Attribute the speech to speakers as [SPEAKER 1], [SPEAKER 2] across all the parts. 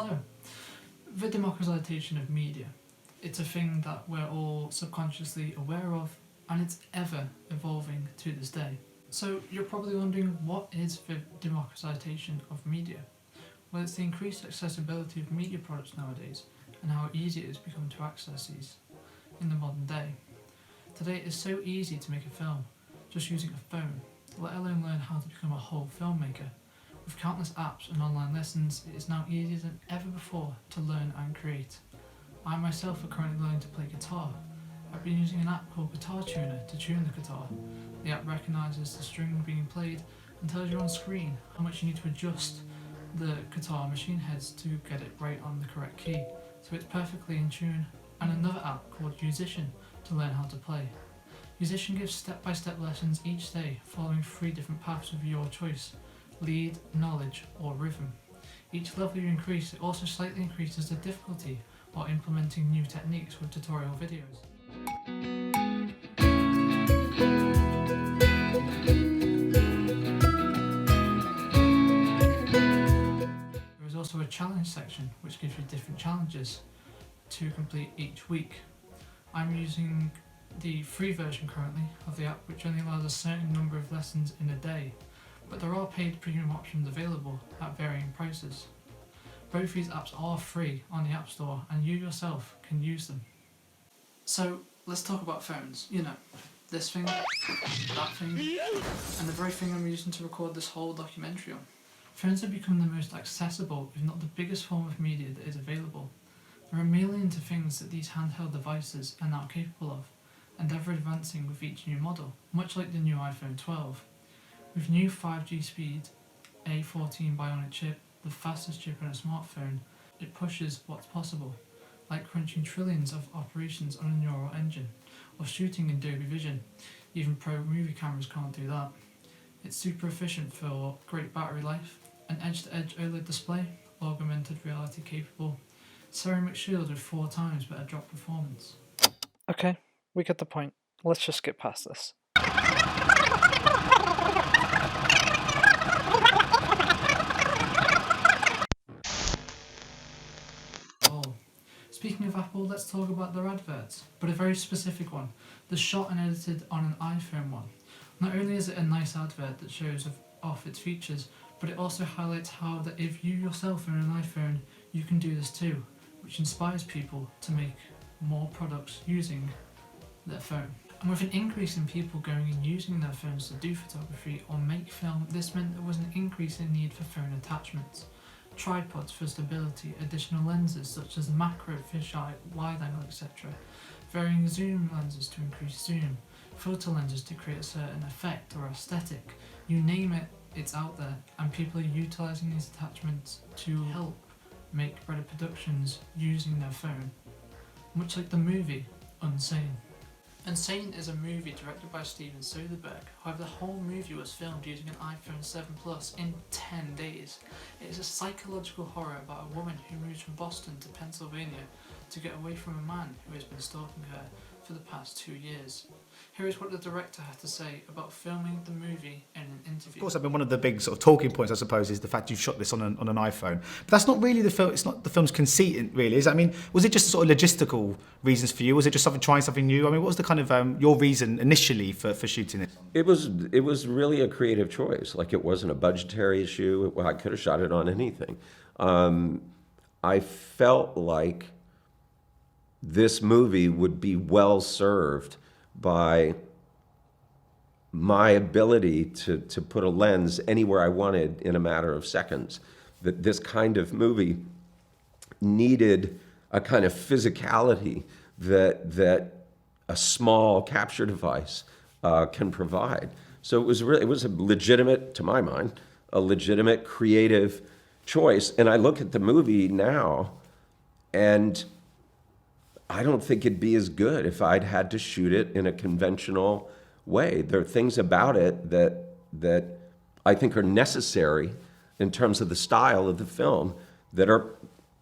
[SPEAKER 1] Hello. The democratisation of media. It's a thing that we're all subconsciously aware of, and it's ever evolving to this day. So you're probably wondering, what is the democratisation of media? Well, it's the increased accessibility of media products nowadays, and how easy it has become to access these in the modern day. Today it is so easy to make a film just using a phone, let alone learn how to become a whole filmmaker. With countless apps and online lessons, it is now easier than ever before to learn and create. I myself are currently learning to play guitar. I've been using an app called Guitar Tuner to tune the guitar. The app recognises the string being played and tells you on screen how much you need to adjust the guitar machine heads to get it right on the correct key, so it's perfectly in tune. And another app called Musician to learn how to play. Musician gives step-by-step lessons each day, following 3 different paths of your choice: lead, knowledge, or rhythm. Each level you increase, it also slightly increases the difficulty while implementing new techniques with tutorial videos. There is also a challenge section which gives you different challenges to complete each week. I'm using the free version currently of the app, which only allows a certain number of lessons in a day, but there are paid premium options available at varying prices. Both these apps are free on the App Store, and you yourself can use them. So let's talk about phones. You know, this thing, that thing, and the very thing I'm using to record this whole documentary on. Phones have become the most accessible, if not the biggest form of media that is available. There are millions of things that these handheld devices are now capable of, and ever advancing with each new model, much like the new iPhone 12. With new 5G speed, A14 Bionic chip, the fastest chip in a smartphone, it pushes what's possible, like crunching trillions of operations on a neural engine, or shooting in Dolby Vision. Even pro movie cameras can't do that. It's super efficient for great battery life, an edge-to-edge OLED display, augmented reality capable, ceramic shield with 4 times better drop performance.
[SPEAKER 2] Okay, we get the point. Let's just skip past this.
[SPEAKER 1] Speaking of Apple, let's talk about their adverts, but a very specific one, the shot and edited on an iPhone one. Not only is it a nice advert that shows off its features, but it also highlights how that if you yourself own an iPhone, you can do this too, which inspires people to make more products using their phone. And with an increase in people going and using their phones to do photography or make film, this meant there was an increase in need for phone attachments. Tripods for stability, additional lenses such as macro, fisheye, wide angle, etc. Varying zoom lenses to increase zoom, filter lenses to create a certain effect or aesthetic. You name it, it's out there, and people are utilising these attachments to help make better productions using their phone. Much like the movie Unsane. Unsane is a movie directed by Steven Soderbergh. However, the whole movie was filmed using an iPhone 7 Plus in 10 days. It is a psychological horror about a woman who moves from Boston to Pennsylvania to get away from a man who has been stalking her for the past 2 years. Here is what the director had to say about filming the movie in an interview.
[SPEAKER 3] Of course, I mean, one of the big sort of talking points, I suppose, is the fact you shot this on an iPhone. But that's not really the film. It's not the film's conceit, really. Is it? I mean, was it just sort of logistical reasons for you? Was it just trying something new? I mean, what was the kind of your reason initially for shooting it?
[SPEAKER 4] It was really a creative choice. Like, it wasn't a budgetary issue. I could have shot it on anything. I felt like this movie would be well served by my ability to put a lens anywhere I wanted in a matter of seconds. That this kind of movie needed a kind of physicality that a small capture device can provide. So it was a legitimate, to my mind, a legitimate creative choice. And I look at the movie now, and I don't think it'd be as good if I'd had to shoot it in a conventional way. There are things about it that I think are necessary in terms of the style of the film that are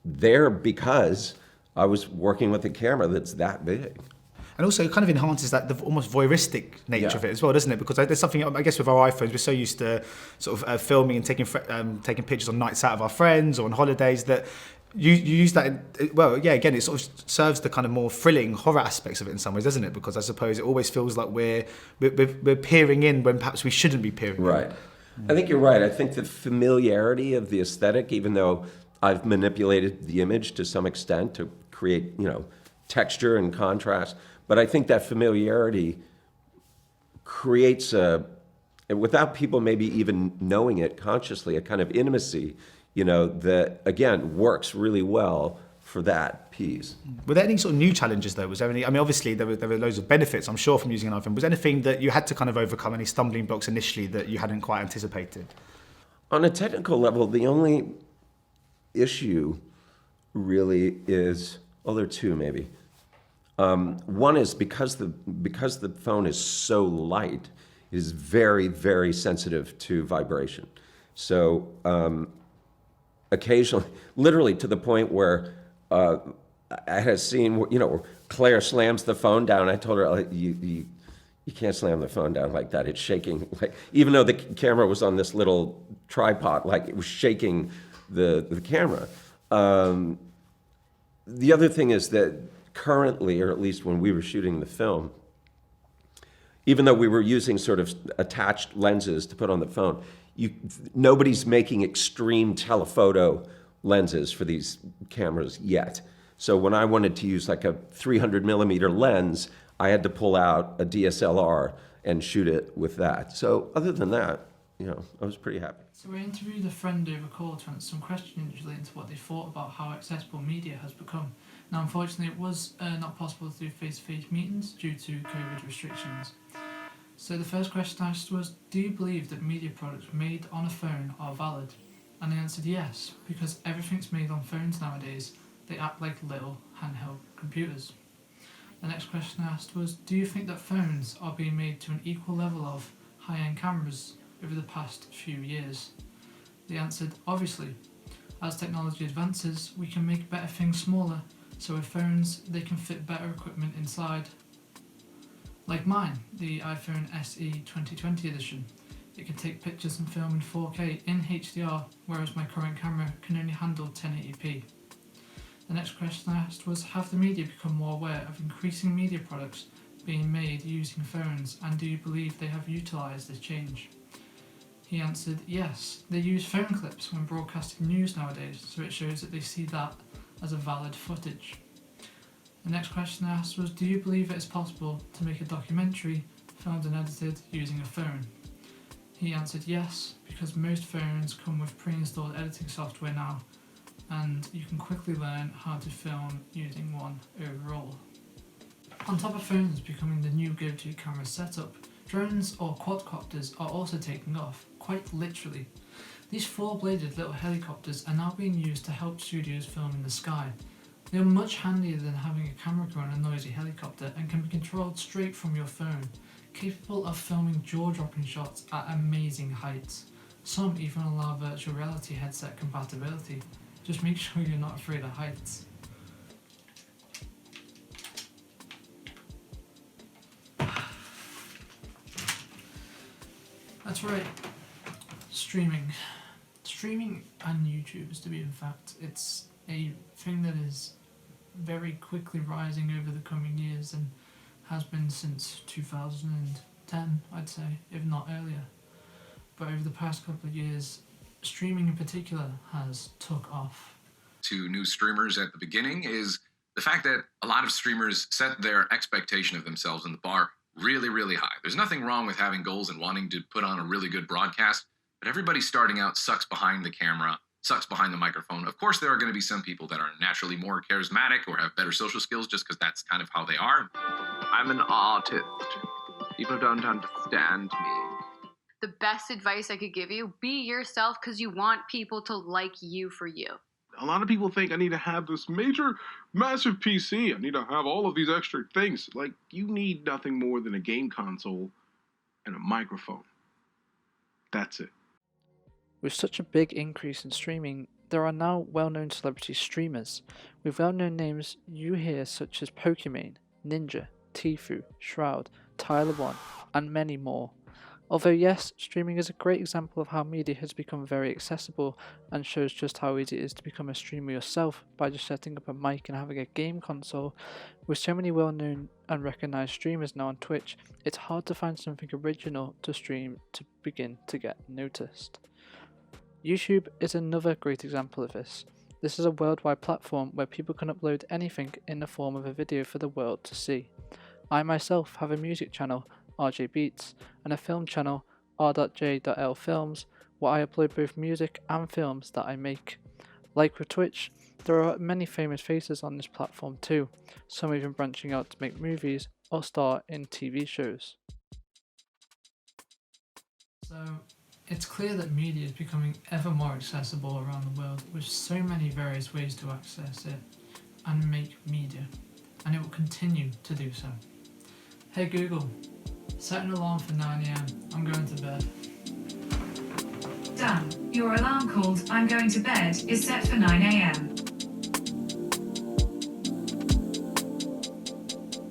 [SPEAKER 4] there because I was working with a camera that's that big.
[SPEAKER 3] And also it kind of enhances that the almost voyeuristic nature of it as well, doesn't it? Because there's something, I guess, with our iPhones, we're so used to sort of filming and taking pictures on nights out of our friends or on holidays that you use that again, it sort of serves the kind of more thrilling horror aspects of it in some ways, doesn't it? Because I suppose it always feels like we're peering in when perhaps we shouldn't be peering in.
[SPEAKER 4] Right. I think you're right. I think the familiarity of the aesthetic, even though I've manipulated the image to some extent to create, texture and contrast, but I think that familiarity creates without people maybe even knowing it consciously, a kind of intimacy, that again works really well for that piece.
[SPEAKER 3] Were there any sort of new challenges though? Was there any? I mean, obviously there were loads of benefits, I'm sure, from using an iPhone. Was there anything that you had to kind of overcome, any stumbling blocks initially that you hadn't quite anticipated?
[SPEAKER 4] On a technical level, the only issue really is, there are two maybe. One is because the phone is so light, it is very, very sensitive to vibration. So occasionally, literally to the point where I had a scene where, Claire slams the phone down. I told her, you can't slam the phone down like that. It's shaking. Like, even though the camera was on this little tripod, like it was shaking the camera. The other thing is that currently, or at least when we were shooting the film, even though we were using sort of attached lenses to put on the phone, nobody's making extreme telephoto lenses for these cameras yet. So when I wanted to use like a 300 millimeter lens, I had to pull out a DSLR and shoot it with that. So other than that, I was pretty happy.
[SPEAKER 1] So we interviewed a friend over call to answer some questions relating to what they thought about how accessible media has become. Now, unfortunately, it was not possible to do face-to-face meetings due to COVID restrictions. So the first question asked was, do you believe that media products made on a phone are valid? And they answered yes, because everything's made on phones nowadays. They act like little handheld computers. The next question asked was, do you think that phones are being made to an equal level of high-end cameras over the past few years? They answered, obviously. As technology advances, we can make better things smaller, so with phones, they can fit better equipment inside. Like mine, the iPhone SE 2020 edition. It can take pictures and film in 4K in HDR, whereas my current camera can only handle 1080p. The next question I asked was, have the media become more aware of increasing media products being made using phones, and do you believe they have utilised this change? He answered, yes, they use phone clips when broadcasting news nowadays, so it shows that they see that as a valid footage. The next question I asked was, do you believe it is possible to make a documentary filmed and edited using a phone? He answered yes, because most phones come with pre-installed editing software now, and you can quickly learn how to film using one overall. On top of phones becoming the new go-to camera setup, drones or quadcopters are also taking off, quite literally. These four-bladed little helicopters are now being used to help studios film in the sky. They are much handier than having a camera crew on a noisy helicopter and can be controlled straight from your phone, capable of filming jaw-dropping shots at amazing heights. Some even allow virtual reality headset compatibility. Just make sure you're not afraid of heights. That's right. Streaming and YouTube, to be in fact, it's a thing that is very quickly rising over the coming years and has been since 2010, I'd say, if not earlier. But over the past couple of years, streaming in particular has took off.
[SPEAKER 5] To new streamers at the beginning is the fact that a lot of streamers set their expectation of themselves in the bar really, really high. There's nothing wrong with having goals and wanting to put on a really good broadcast, but everybody starting out sucks behind the camera, sucks behind the microphone. Of course, there are going to be some people that are naturally more charismatic or have better social skills just because that's kind of how they are.
[SPEAKER 6] I'm an artist. People don't understand me.
[SPEAKER 7] The best advice I could give you, be yourself because you want people to like you for you.
[SPEAKER 8] A lot of people think I need to have this massive PC. I need to have all of these extra things. Like, you need nothing more than a game console and a microphone. That's it.
[SPEAKER 2] With such a big increase in streaming, there are now well-known celebrity streamers, with well-known names you hear such as Pokimane, Ninja, Tfue, Shroud, Tyler One, and many more. Although yes, streaming is a great example of how media has become very accessible and shows just how easy it is to become a streamer yourself by just setting up a mic and having a game console, with so many well-known and recognised streamers now on Twitch, it's hard to find something original to stream to begin to get noticed. YouTube is another great example of this. This is a worldwide platform where people can upload anything in the form of a video for the world to see. I myself have a music channel, R.J. Beats, and a film channel, R.J.L Films, where I upload both music and films that I make. Like with Twitch, there are many famous faces on this platform too, some even branching out to make movies or star in TV shows.
[SPEAKER 1] So it's clear that media is becoming ever more accessible around the world, with so many various ways to access it and make media, and it will continue to do so. Hey Google, set an alarm for 9 AM. I'm going to bed.
[SPEAKER 9] Done. Your alarm called "I'm going to bed" is set for 9 AM.